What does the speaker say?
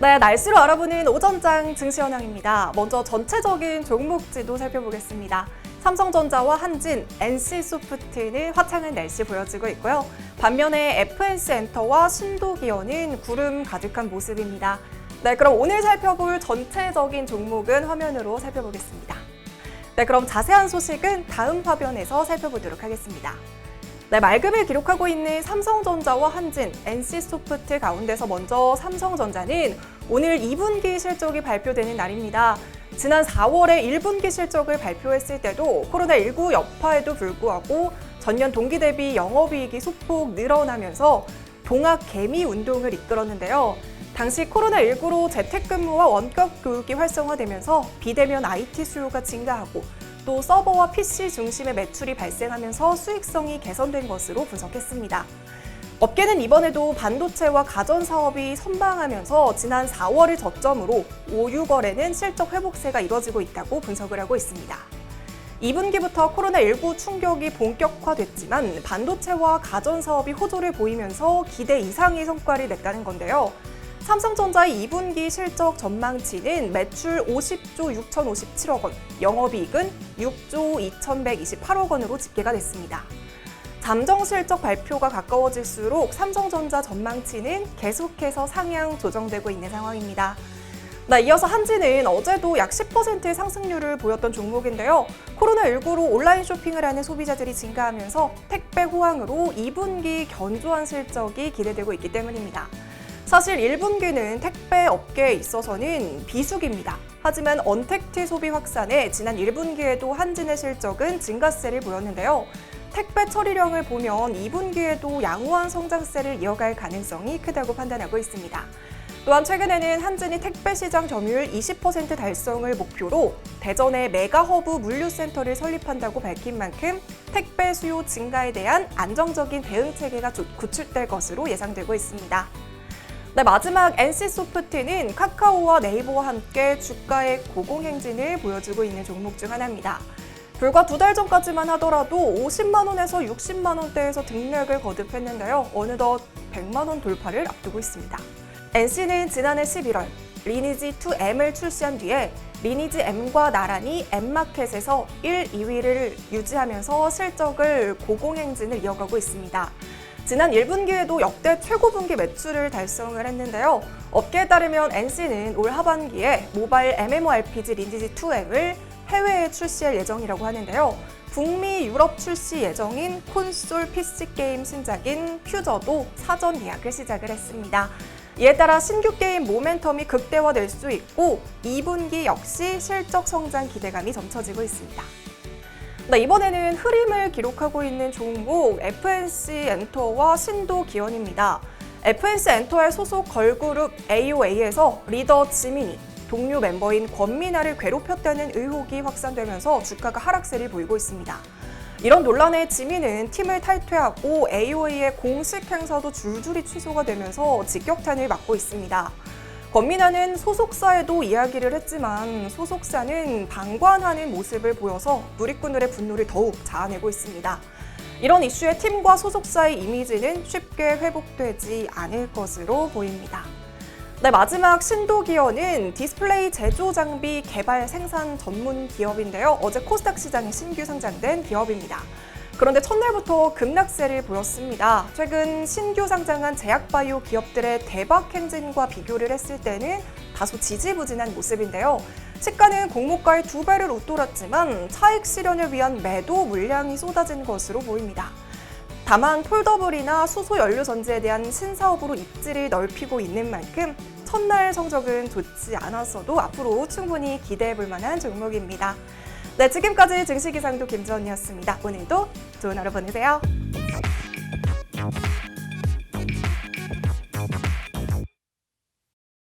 네, 날씨로 알아보는 오전장 증시 현황입니다. 먼저 전체적인 종목지도 살펴보겠습니다. 삼성전자와 한진, NC소프트는 화창한 날씨 보여지고 있고요. 반면에 FNC엔터와 신도기어는 구름 가득한 모습입니다. 네, 그럼 오늘 살펴볼 전체적인 종목은 화면으로 살펴보겠습니다. 네, 그럼 자세한 소식은 다음 화면에서 살펴보도록 하겠습니다. 네, 맑음을 기록하고 있는 삼성전자와 한진, NC소프트 가운데서 먼저 삼성전자는 오늘 2분기 실적이 발표되는 날입니다. 지난 4월에 1분기 실적을 발표했을 때도 코로나19 여파에도 불구하고 전년 동기 대비 영업이익이 소폭 늘어나면서 동학 개미 운동을 이끌었는데요. 당시 코로나19로 재택근무와 원격 교육이 활성화되면서 비대면 IT 수요가 증가하고 또 서버와 PC 중심의 매출이 발생하면서 수익성이 개선된 것으로 분석했습니다. 업계는 이번에도 반도체와 가전 사업이 선방하면서 지난 4월을 저점으로 5, 6월에는 실적 회복세가 이뤄지고 있다고 분석을 하고 있습니다. 2분기부터 코로나19 충격이 본격화됐지만 반도체와 가전 사업이 호조를 보이면서 기대 이상의 성과를 냈다는 건데요. 삼성전자의 2분기 실적 전망치는 매출 50조 6,057억 원, 영업이익은 6조 2,128억 원으로 집계가 됐습니다. 잠정 실적 발표가 가까워질수록 삼성전자 전망치는 계속해서 상향 조정되고 있는 상황입니다. 네, 이어서 한진은 어제도 약 10%의 상승률을 보였던 종목인데요. 코로나19로 온라인 쇼핑을 하는 소비자들이 증가하면서 택배 호황으로 2분기 견조한 실적이 기대되고 있기 때문입니다. 사실 1분기는 택배 업계에 있어서는 비수기입니다. 하지만 언택트 소비 확산에 지난 1분기에도 한진의 실적은 증가세를 보였는데요. 택배 처리량을 보면 2분기에도 양호한 성장세를 이어갈 가능성이 크다고 판단하고 있습니다. 또한 최근에는 한진이 택배 시장 점유율 20% 달성을 목표로 대전에 메가허브 물류센터를 설립한다고 밝힌 만큼 택배 수요 증가에 대한 안정적인 대응 체계가 구축될 것으로 예상되고 있습니다. 네, 마지막 NC소프트는 카카오와 네이버와 함께 주가의 고공행진을 보여주고 있는 종목 중 하나입니다. 불과 2달 전까지만 하더라도 50만 원에서 60만 원대에서 등락을 거듭했는데요. 어느덧 100만 원 돌파를 앞두고 있습니다. NC는 지난해 11월 리니지2M을 출시한 뒤에 리니지-M과 나란히 M마켓에서 1, 2위를 유지하면서 실적을 고공행진을 이어가고 있습니다. 지난 1분기에도 역대 최고 분기 매출을 달성을 했는데요. 업계에 따르면 NC는 올 하반기에 모바일 MMORPG 리니지2M을 해외에 출시할 예정이라고 하는데요. 북미, 유럽 출시 예정인 콘솔 PC 게임 신작인 퓨저도 사전 예약을 시작을 했습니다. 이에 따라 신규 게임 모멘텀이 극대화될 수 있고 2분기 역시 실적 성장 기대감이 점쳐지고 있습니다. 네, 이번에는 흐림을 기록하고 있는 종목 FNC엔터와 신도기어입니다. FNC엔터의 소속 걸그룹 AOA에서 리더 지민이 동료 멤버인 권미나를 괴롭혔다는 의혹이 확산되면서 주가가 하락세를 보이고 있습니다. 이런 논란에 지민은 팀을 탈퇴하고 AOA의 공식 행사도 줄줄이 취소가 되면서 직격탄을 맞고 있습니다. 권미나는 소속사에도 이야기를 했지만 소속사는 방관하는 모습을 보여서 누리꾼들의 분노를 더욱 자아내고 있습니다. 이런 이슈에 팀과 소속사의 이미지는 쉽게 회복되지 않을 것으로 보입니다. 네, 마지막 신도기어는 디스플레이 제조 장비 개발 생산 전문 기업인데요. 어제 코스닥 시장에 신규 상장된 기업입니다. 그런데 첫날부터 급락세를 보였습니다. 최근 신규 상장한 제약바이오 기업들의 대박 행진과 비교를 했을 때는 다소 지지부진한 모습인데요. 시가는 공모가의 2배를 웃돌았지만 차익 실현을 위한 매도 물량이 쏟아진 것으로 보입니다. 다만 폴더블이나 수소 연료 전지에 대한 신사업으로 입지를 넓히고 있는 만큼 첫날 성적은 좋지 않았어도 앞으로 충분히 기대해 볼 만한 종목입니다. 네, 지금까지 증시기상도 김지원이었습니다. 오늘도 좋은 하루 보내세요.